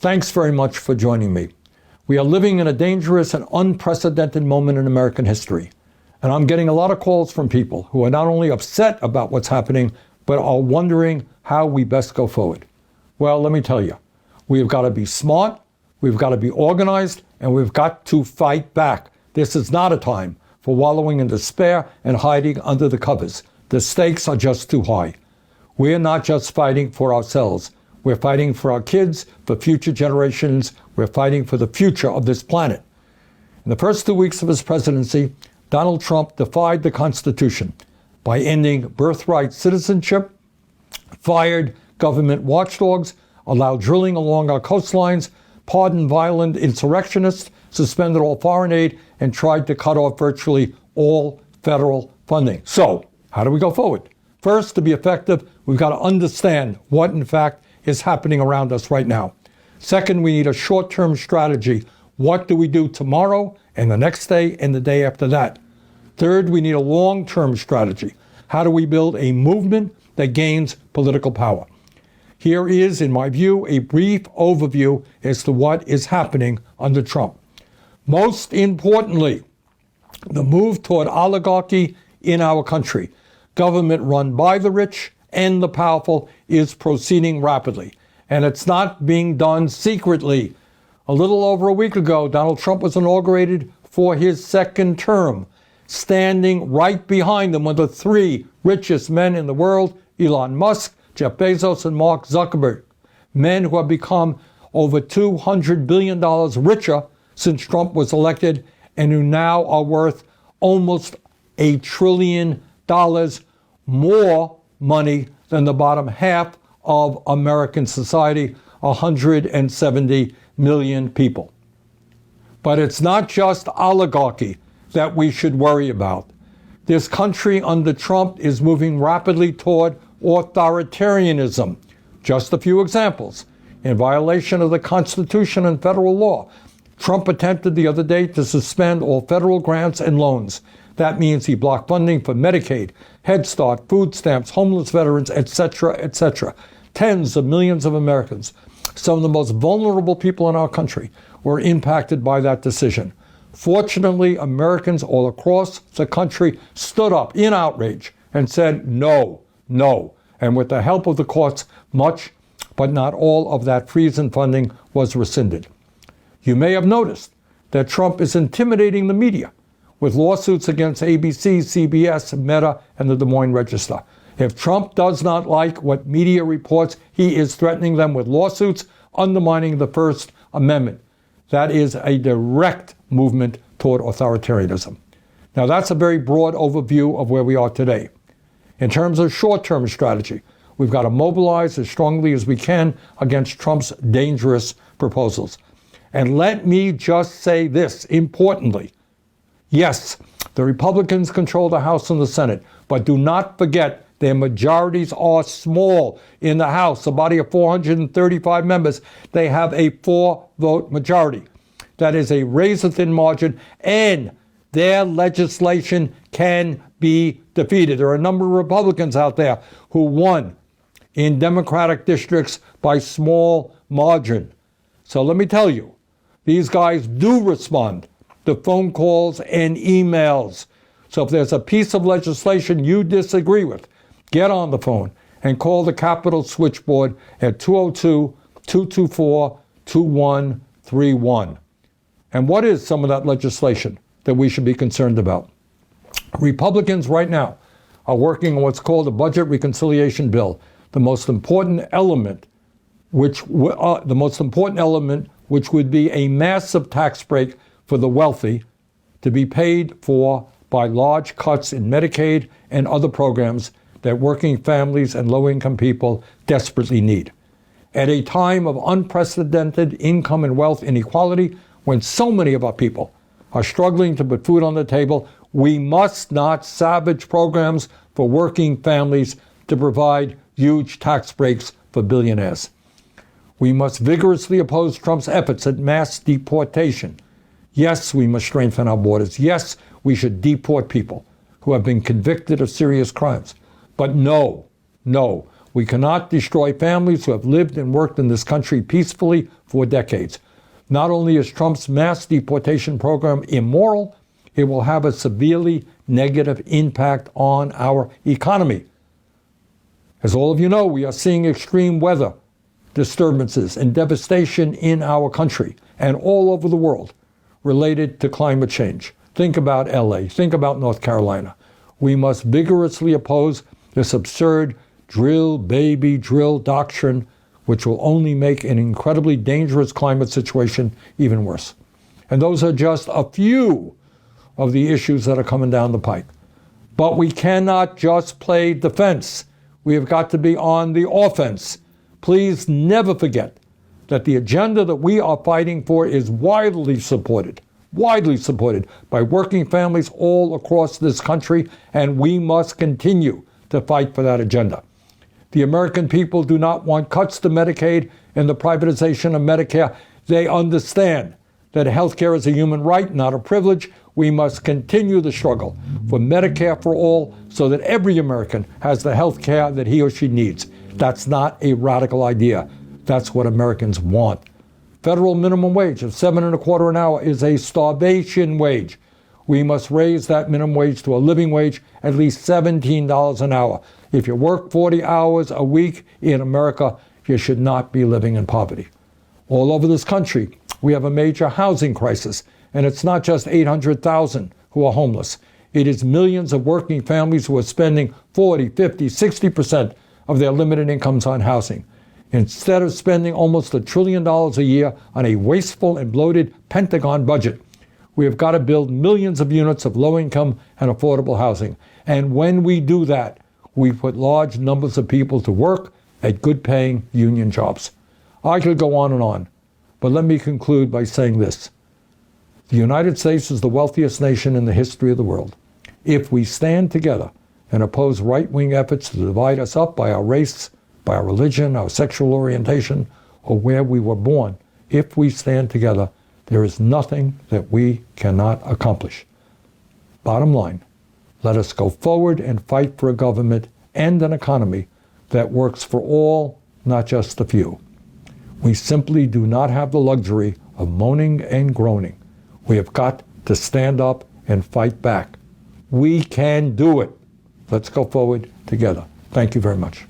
Thanks very much for joining me. We are living in a dangerous and unprecedented moment in American history. And I'm getting a lot of calls from people who are not only upset about what's happening, but are wondering how we best go forward. Well, let me tell you, we've got to be smart, we've got to be organized, and we've got to fight back. This is not a time for wallowing in despair and hiding under the covers. The stakes are just too high. We're not just fighting for ourselves. We're fighting for our kids, for future generations. We're fighting for the future of this planet. In the first 2 weeks of his presidency, Donald Trump defied the Constitution by ending birthright citizenship, fired government watchdogs, allowed drilling along our coastlines, pardoned violent insurrectionists, suspended all foreign aid, and tried to cut off virtually all federal funding. So, how do we go forward? First, to be effective, we've got to understand what, in fact, is happening around us right now. Second, we need a short-term strategy. What do we do tomorrow and the next day and the day after that? Third, we need a long-term strategy. How do we build a movement that gains political power? Here is, in my view, a brief overview as to what is happening under Trump. Most importantly, the move toward oligarchy in our country, government run by the rich and the powerful, is proceeding rapidly. And it's not being done secretly. A little over a week ago, Donald Trump was inaugurated for his second term. Standing right behind him were the three richest men in the world, Elon Musk, Jeff Bezos, and Mark Zuckerberg. Men who have become over $200 billion richer since Trump was elected and who now are worth almost $1 trillion more money than the bottom half of American society, 170 million people. But it's not just oligarchy that we should worry about. This country under Trump is moving rapidly toward authoritarianism. Just a few examples. In violation of the Constitution and federal law, Trump attempted the other day to suspend all federal grants and loans. That means he blocked funding for Medicaid, Head Start, food stamps, homeless veterans, etc., etc. Tens of millions of Americans, some of the most vulnerable people in our country, were impacted by that decision. Fortunately, Americans all across the country stood up in outrage and said, no, no. And with the help of the courts, much, but not all of that freeze in funding was rescinded. You may have noticed that Trump is intimidating the media with lawsuits against ABC, CBS, Meta, and the Des Moines Register. If Trump does not like what media reports, he is threatening them with lawsuits, undermining the First Amendment. That is a direct movement toward authoritarianism. Now, that's a very broad overview of where we are today. In terms of short-term strategy, we've got to mobilize as strongly as we can against Trump's dangerous proposals. And let me just say this, importantly. Yes, the Republicans control the House and the Senate, but do not forget their majorities are small. In the House, a body of 435 members, they have a 4-vote majority. That is a razor-thin margin, and their legislation can be defeated. There are a number of Republicans out there who won in Democratic districts by small margin. So let me tell you, these guys do respond to phone calls and emails. So if there's a piece of legislation you disagree with, get on the phone and call the Capitol switchboard at 202-224-2131. And what is some of that legislation that we should be concerned about? Republicans right now are working on what's called a budget reconciliation bill. The most important element, which would be a massive tax break for the wealthy, to be paid for by large cuts in Medicaid and other programs that working families and low-income people desperately need. At a time of unprecedented income and wealth inequality, when so many of our people are struggling to put food on the table, we must not savage programs for working families to provide huge tax breaks for billionaires. We must vigorously oppose Trump's efforts at mass deportation. Yes, we must strengthen our borders. Yes, we should deport people who have been convicted of serious crimes. But no, We cannot destroy families who have lived and worked in this country peacefully for decades. Not only is Trump's mass deportation program immoral, it will have a severely negative impact on our economy. As all of you know, we are seeing extreme weather disturbances and devastation in our country and all over the world related to climate change. Think about LA, think about North Carolina. We must vigorously oppose this absurd drill, baby, drill doctrine, which will only make an incredibly dangerous climate situation even worse. And those are just a few of the issues that are coming down the pike. But we cannot just play defense. We have got to be on the offense. Please never forget that the agenda that we are fighting for is widely supported by working families all across this country, and we must continue to fight for that agenda. The American people do not want cuts to Medicaid and the privatization of Medicare. They understand that health care is a human right, not a privilege. We must continue the struggle for Medicare for all so that every American has the health care that he or she needs. That's not a radical idea. That's what Americans want. Federal minimum wage of $7.25 an hour is a starvation wage. We must raise that minimum wage to a living wage, at least $17 an hour. If you work 40 hours a week in America, you should not be living in poverty. All over this country, we have a major housing crisis, and it's not just 800,000 who are homeless. It is millions of working families who are spending 40, 50, 60% of their limited incomes on housing. Instead of spending almost $1 trillion a year on a wasteful and bloated Pentagon budget, we have got to build millions of units of low-income and affordable housing. And when we do that, we put large numbers of people to work at good-paying union jobs. I could go on, but let me conclude by saying this. The United States is the wealthiest nation in the history of the world. If we stand together and oppose right-wing efforts to divide us up by our race, by our religion, our sexual orientation, or where we were born, if we stand together, there is nothing that we cannot accomplish. Bottom line, let us go forward and fight for a government and an economy that works for all, not just a few. We simply do not have the luxury of moaning and groaning. We have got to stand up and fight back. We can do it. Let's go forward together. Thank you very much.